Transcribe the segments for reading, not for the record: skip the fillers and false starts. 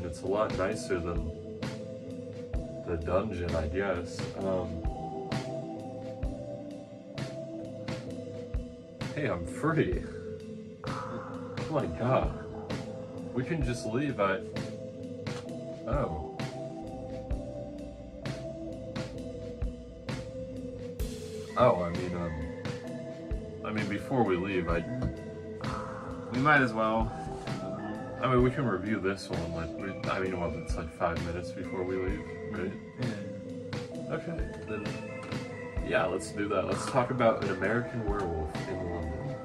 it's a lot nicer than the dungeon, I guess. Hey, I'm free. Oh my god. We can just leave. Oh. Oh, I mean, before we leave, we might as well. I mean, we can review this one. Well, it's like 5 minutes before we leave, right? Yeah. Okay, then, yeah, let's do that. Let's talk about An American Werewolf in London.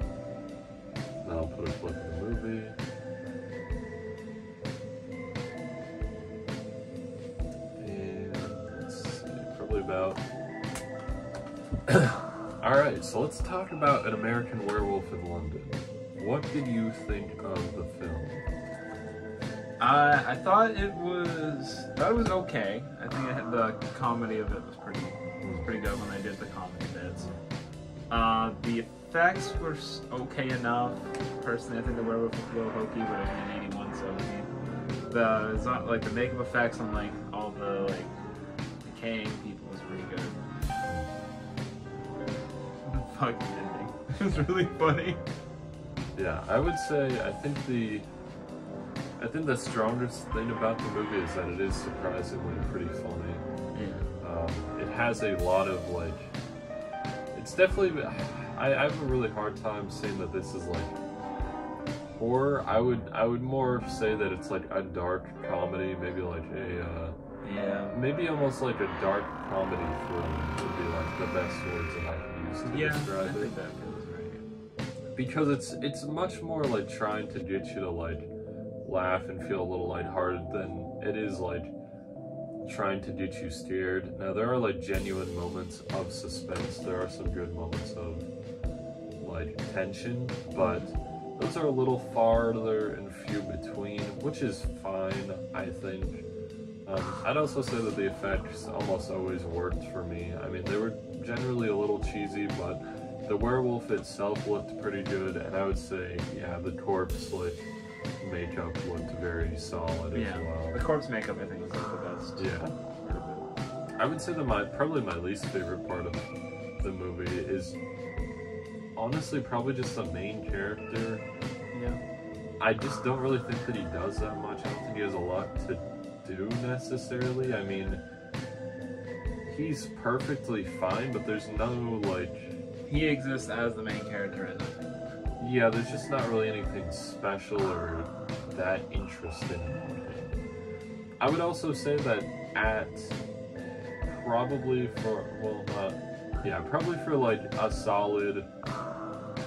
Then I'll put a clip of the movie. And let's see, probably about... Alright, so let's talk about An American Werewolf in London. What did you think of the film? I thought it was okay. I think it had, the comedy of it was pretty good when they did the comedy bits. The effects were okay enough. Personally, I think the werewolf was a little hokey, but it was in 81, so the makeup effects on like all the decaying people was pretty good. The fucking ending. It was really funny. Yeah, I would say I think the strongest thing about the movie is that it is surprisingly pretty funny. Yeah. It has a lot of it's definitely. I have a really hard time saying that this is horror. I would more say that it's like a dark comedy, maybe maybe almost like a dark comedy film would be the best words that I can use to describe it. I think that feels right. Because it's much more trying to get you to laugh and feel a little lighthearted than it is trying to get you scared. Now there are genuine moments of suspense. There are some good moments of tension, but those are a little farther and few between, which is fine, I think. I'd also say that the effects almost always worked for me. I mean, they were generally a little cheesy, but the werewolf itself looked pretty good, and I would say, yeah, the corpse makeup looked very solid as well. The corpse makeup I think was the best. Yeah. I would say that probably my least favorite part of the movie is honestly probably just the main character. Yeah. I just don't really think that he does that much. I don't think he has a lot to do necessarily. I mean, he's perfectly fine, but there's no he exists as the main character in it. Yeah, there's just not really anything special or that interesting about him. I would also say that probably for a solid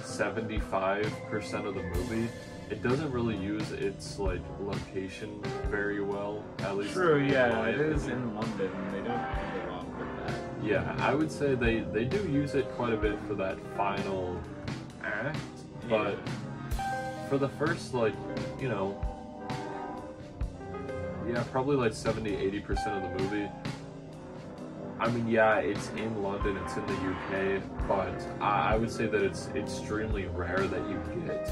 75% of the movie, it doesn't really use its location very well, at least. True, yeah, it is in London, and they don't do a lot with that. Yeah, I would say they do use it quite a bit for that final act, but for the first probably 70-80% of the movie, I mean, yeah, it's in London, it's in the UK, but I would say that it's extremely rare that you get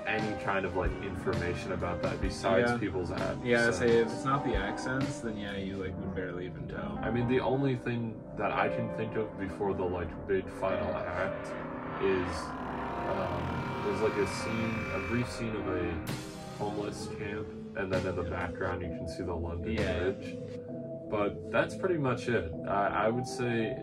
any kind of information about that besides people's accents. Yeah, say if it's not the accents, then yeah, you would barely even tell. I mean, the only thing that I can think of before the big final act is there's a brief scene of a homeless camp, and then in the background you can see the London Bridge. But that's pretty much it. I would say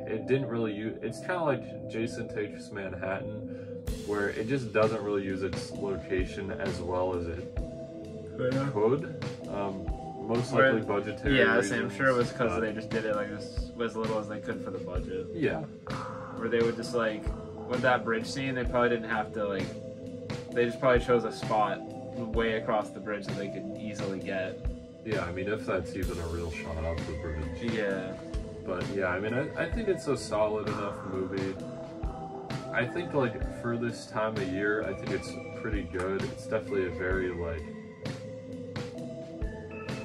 it didn't really use. It's kind of like Jason Takes Manhattan, where it just doesn't really use its location as well as it could. Most likely budgetary reasons. I'm sure it was because they just did it as little as they could for the budget. Yeah. Where they would just with that bridge scene, they probably didn't have to they just probably chose a spot way across the bridge that they could easily get. Yeah, I mean, if that's even a real shot off the bridge. Yeah. But yeah, I mean, I think it's a solid enough movie. I think for this time of year, I think it's pretty good. It's definitely a very I'm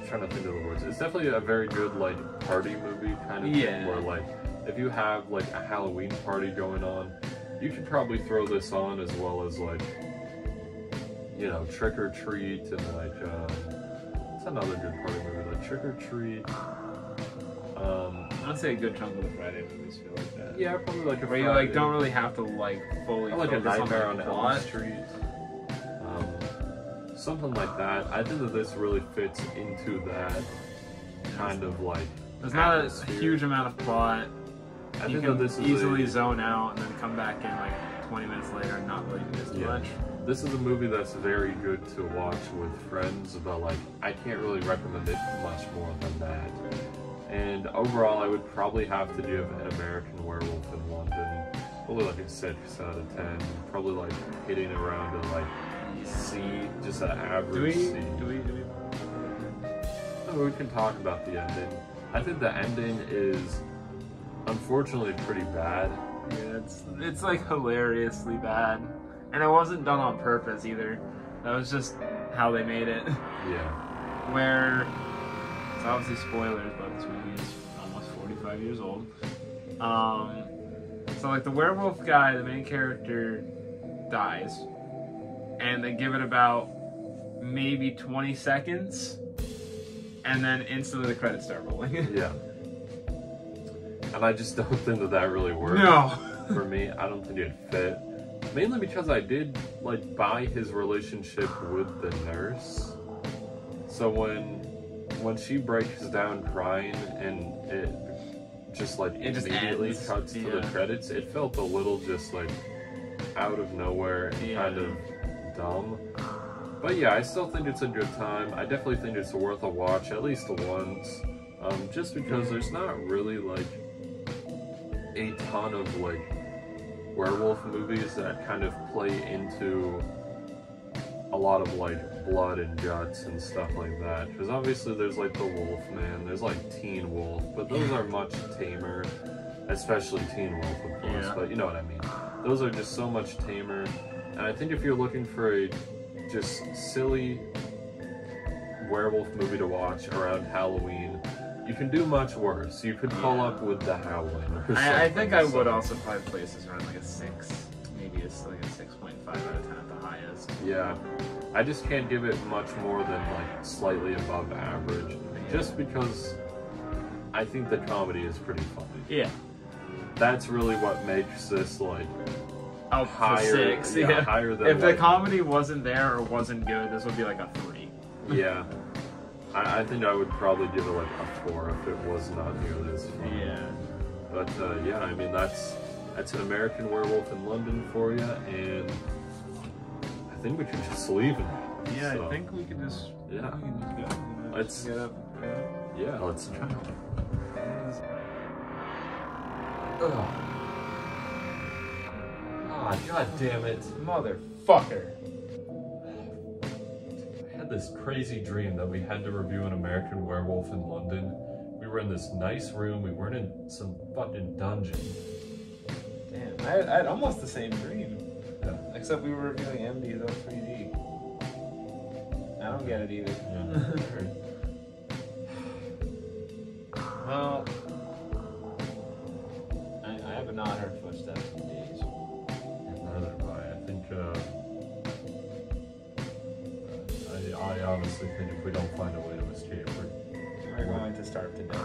trying to think of the words. It's definitely a very good party movie kind of thing, where if you have a Halloween party going on, you could probably throw this on as well as Trick or Treat and That's another good party movie. Like Trick or Treat. I'd say a good chunk of the Friday movies feel like that. Yeah, probably like a where you like don't really have to like fully. Or like a focus Nightmare on the on Elm plot. Street. Something like that. I think that this really fits into that kind of like. There's not atmosphere. a huge amount of plot. I You think can that this is easily zone out and then come back in like 20 minutes later and not really miss much. This is a movie that's very good to watch with friends, but like I can't really recommend it much more than that. And overall, I would probably have to give An American Werewolf in London probably like a 6 out of 10. Probably like hitting around a like C, just an average C. Do we? Oh, we can talk about the ending. I think the ending is unfortunately pretty bad. Yeah, it's like hilariously bad, and it wasn't done on purpose either. That was just how they made it. Yeah. Where it's obviously spoilers, but this movie is almost 45 years old. So like the werewolf guy, the main character, dies, and they give it about maybe 20 seconds, and then instantly the credits start rolling. Yeah. And I just don't think that that really worked. No. For me, I don't think it fit. Mainly because I did like buy his relationship with the nurse. So when she breaks down crying and it just like It just immediately ends. cuts to the Yeah. credits, it felt a little just like out of nowhere and Yeah. kind of dumb. But yeah, I still think it's a good time. I definitely think it's worth a watch at least once. Just because there's not really like a ton of like werewolf movies that kind of play into a lot of like blood and guts and stuff like that. Because obviously there's like the Wolf Man, there's like Teen Wolf, but those are much tamer, especially Teen Wolf of course, Yeah. but you know what I mean. Those are just so much tamer. And I think if you're looking for a just silly werewolf movie to watch around Halloween, you can do much worse. You could pull up with The Howling or something. I think I would So, also probably place this around like a 6, maybe it's like a 6.5 out of 10 at the highest. yeah. I just can't give it much more than like slightly above average. Just because I think the comedy is pretty funny. Yeah. That's really what makes this like Oh, higher, 6. yeah, Yeah. higher than If the like, comedy wasn't there or wasn't good, this would be like a 3. yeah. I think I would probably give it like a 4 if it was not nearly as fun. Yeah. But yeah, I mean that's An American Werewolf in London for you, and I think we can just leave it. Yeah, So, I think we can just. yeah. We can just go. You know, Let's- just get up. Yeah, let's try. Ah, god damn it. Motherfucker. I had this crazy dream that we had to review An American Werewolf in London. We were in this nice room, we weren't in some fucking dungeon. Damn, I had almost the same dream. Yeah. Except we were reviewing MD's 3D. I don't get it either. Yeah. Well, I have not heard footsteps in days. Neither have I. I think, I honestly think if we don't find a way to escape, We're going to starve to death.